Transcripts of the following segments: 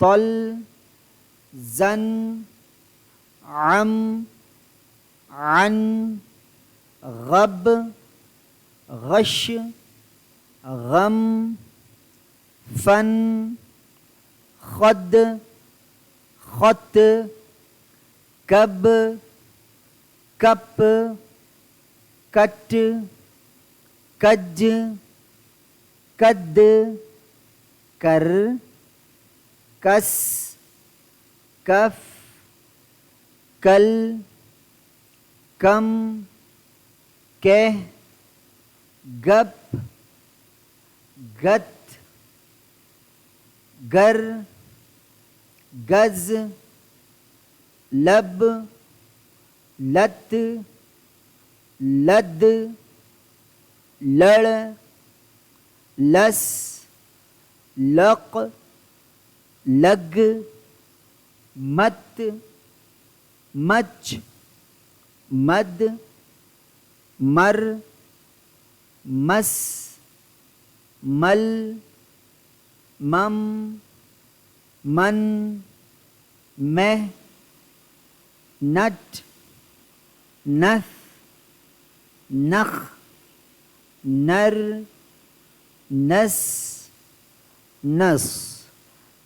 طل زن عم عن غب غش غم فن خد خط کب کپ کٹ کج کد کر کس کف کل کم کہہ گپ گت گر گز لب لت لد لڑ لس لق لگ مت مچ مد مر مس مل مم من مہ نٹ نث نخ نر نس نس.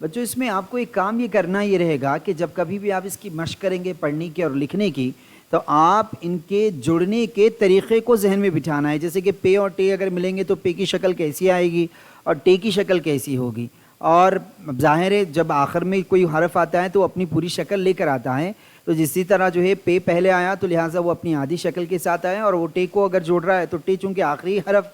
بچوں اس میں آپ کو ایک کام یہ کرنا یہ رہے گا کہ جب کبھی بھی آپ اس کی مشق کریں گے پڑھنے کی اور لکھنے کی تو آپ ان کے جڑنے کے طریقے کو ذہن میں بٹھانا ہے. جیسے کہ پے اور ٹے اگر ملیں گے تو پے کی شکل کیسی آئے گی اور ٹے کی شکل کیسی ہوگی. اور ظاہر ہے جب آخر میں کوئی حرف آتا ہے تو اپنی پوری شکل لے کر آتا ہے. تو جسی طرح جو ہے پے پہلے آیا تو لہٰذا وہ اپنی آدھی شکل کے ساتھ آیا, اور وہ ٹے کو اگر جوڑ رہا ہے تو ٹے چونکہ آخری حرف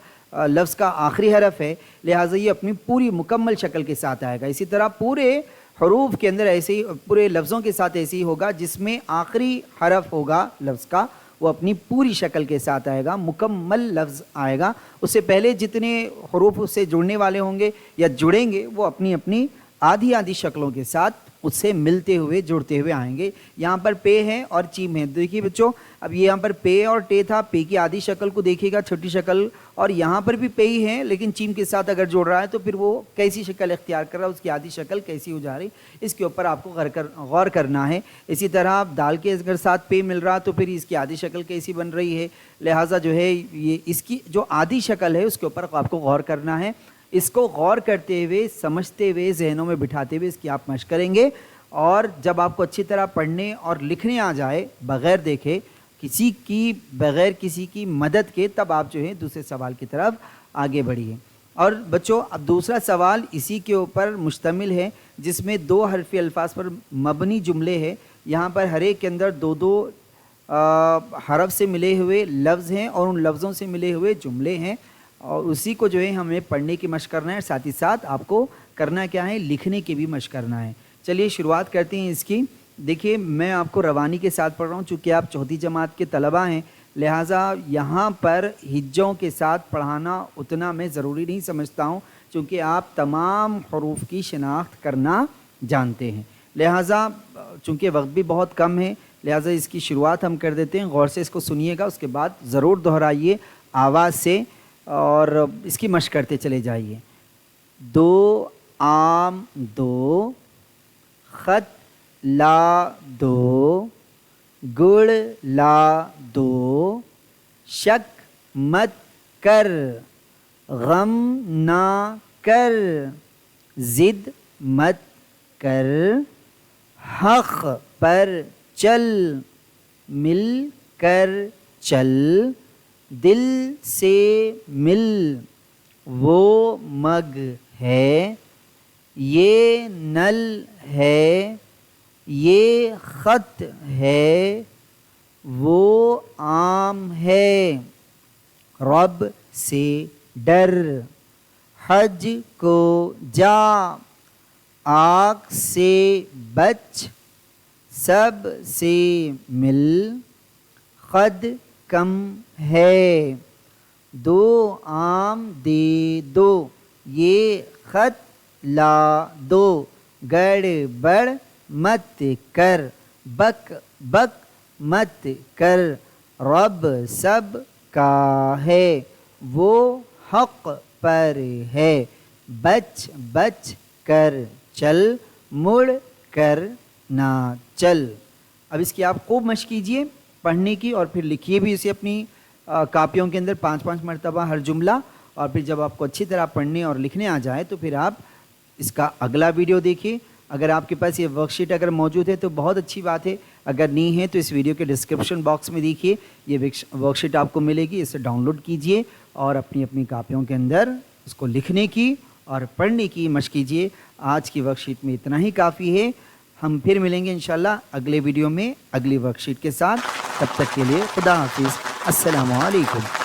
لفظ کا آخری حرف ہے لہٰذا یہ اپنی پوری مکمل شکل کے ساتھ آئے گا. اسی طرح پورے حروف کے اندر ایسے ہی پورے لفظوں کے ساتھ ایسے ہی ہوگا جس میں آخری حرف ہوگا لفظ کا وہ اپنی پوری شکل کے ساتھ آئے گا, مکمل لفظ آئے گا. اس سے پہلے جتنے حروف اس سے جڑنے والے ہوں گے یا جڑیں گے وہ اپنی اپنی آدھی آدھی شکلوں کے ساتھ اس سے ملتے ہوئے جڑتے ہوئے آئیں گے. یہاں پر پے ہے اور چیم ہے. دیکھیے بچوں اب یہ یہاں پر پے اور ٹے تھا, پے کی آدھی شکل کو دیکھیے گا چھوٹی شکل, اور یہاں پر بھی پے ہی ہے لیکن چیم کے ساتھ اگر جوڑ رہا ہے تو پھر وہ کیسی شکل اختیار کر رہا ہے, اس کی آدھی شکل کیسی ہو جا رہی, اس کے اوپر آپ کو غور کرنا ہے. اسی طرح دال کے اگر ساتھ پے مل رہا تو پھر اس کی آدھی شکل کیسی بن رہی ہے, لہٰذا جو ہے یہ اس کی جو آدھی شکل ہے اس کے اوپر آپ کو غور کرنا ہے. اس کو غور کرتے ہوئے سمجھتے ہوئے ذہنوں میں بٹھاتے ہوئے اس کی آپ مشق کریں گے, اور جب آپ کو اچھی طرح پڑھنے اور لکھنے آ جائے بغیر دیکھے بغیر کسی کی مدد کے تب آپ جو ہے دوسرے سوال کی طرف آگے بڑھیے. اور بچوں اب دوسرا سوال اسی کے اوپر مشتمل ہے جس میں 2 حرفی الفاظ پر مبنی جملے ہیں. یہاں پر ہر ایک کے اندر 2 حرف سے ملے ہوئے لفظ ہیں اور ان لفظوں سے ملے ہوئے جملے ہیں, اور اسی کو جو ہے ہمیں پڑھنے کی مشق کرنا ہے, ساتھ ہی ساتھ آپ کو کرنا کیا ہے, لکھنے کی بھی مشق کرنا ہے. چلیے شروعات کرتے ہیں اس کی. دیکھیے میں آپ کو روانی کے ساتھ پڑھ رہا ہوں چونکہ آپ چوتھی جماعت کے طلباء ہیں, لہٰذا یہاں پر ہجوں کے ساتھ پڑھانا اتنا میں ضروری نہیں سمجھتا ہوں چونکہ آپ تمام حروف کی شناخت کرنا جانتے ہیں. لہٰذا چونکہ وقت بھی بہت کم ہے لہٰذا اس کی شروعات ہم کر دیتے ہیں. غور سے اس کو سنیے گا, اس کے بعد ضرور دہرائیے آواز سے اور اس کی مشق کرتے چلے جائیے. 2 آم 2 خط لا 2 گڑ لا 2 شک مت کر غم نہ کر ضد مت کر حق پر چل مل کر چل دل سے مل وہ مگ ہے یہ نل ہے یہ خط ہے وہ عام ہے رب سے ڈر حج کو جا آگ سے بچ سب سے مل قد کم ہے 2 آم دے 2 یہ خط لا 2 گڑ بڑ مت کر بک بک مت کر رب سب کا ہے وہ حق پر ہے بچ بچ کر چل مڑ کر نہ چل. اب اس کی آپ خوب مشق کیجئے پڑھنے کی اور پھر لکھیے بھی اسے اپنی کاپیوں کے اندر 5 مرتبہ ہر جملہ. اور پھر جب آپ کو اچھی طرح پڑھنے اور لکھنے آ جائے تو پھر آپ اس کا اگلا ویڈیو دیکھیے. اگر آپ کے پاس یہ ورک شیٹ اگر موجود ہے تو بہت اچھی بات ہے, اگر نہیں ہے تو اس ویڈیو کے ڈسکرپشن باکس میں دیکھیے یہ ورک شیٹ آپ کو ملے گی. اسے ڈاؤن لوڈ کیجئے اور اپنی کاپیوں کے اندر اس کو لکھنے کی اور پڑھنے کی مشق کیجئے. آج کی ورک شیٹ میں اتنا ہی کافی ہے. ہم پھر ملیں گے انشاءاللہ اگلے ویڈیو میں اگلی ورک شیٹ کے ساتھ. تب تک کے لیے خدا حافظ. السلام علیکم.